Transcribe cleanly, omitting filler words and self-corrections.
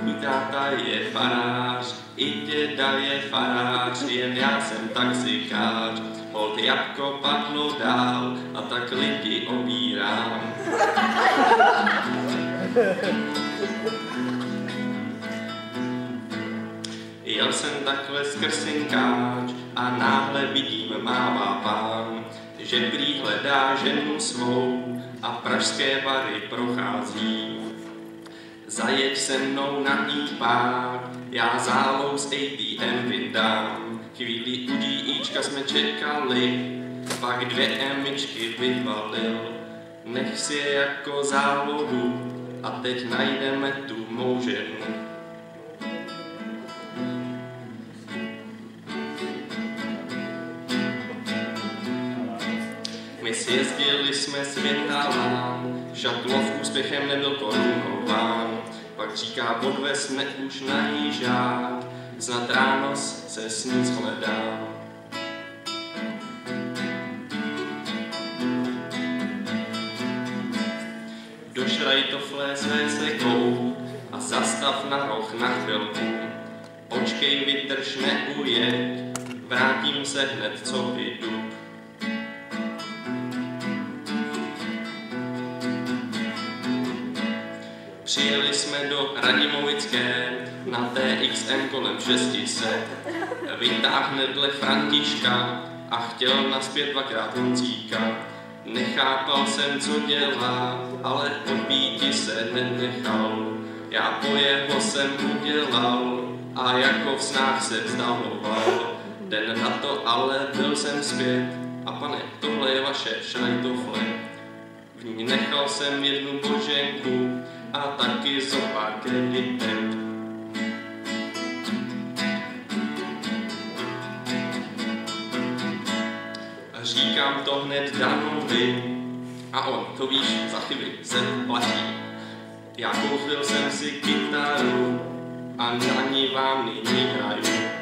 Můj táta je farář, i děda je farář, jen já jsem taxikář. Holt jabko padlo dál a tak lidi obírám. Jel jsem takhle skrz synkáč a náhle vidím mává pán, že prý hledá ženu svou a pražské bary prochází. Zajeď se mnou na pár, já zálou z ATM vyndám. Chvíli u DIčka jsme čekali, pak 2 emičky vyvalil. Nech si je jako zálohu a teď najdeme tu mou ženu. My sjezdili jsme světalán, Šatlov úspěchem nebyl korunován. Pak říká, odvez mne už najíždát, snad ráno se s ní shledám. Do šrajtofle své se koup a zastav na roh na chvilku. Počkej, vydrž, neujeď, vrátím se hned, co vyjdu. Přijeli jsme do Radimovické na TXM kolem 600. Vytáhne dle Františka a chtěl naspět 2krát Honzíka. Nechápal jsem, co dělá, ale odbíti se nenechal. Já po jeho jsem udělal a jako v snách se vzdaloval. Den na to ale byl jsem zpět a pane, tohle je vaše šrajtofle. V ní nechal jsem jednu boženku a taky zopár kreditek. Říkám to hned Danovi a on, to víš, za chyby se platí. Já koupil jsem si kytaru a na ní vám nyní hraju.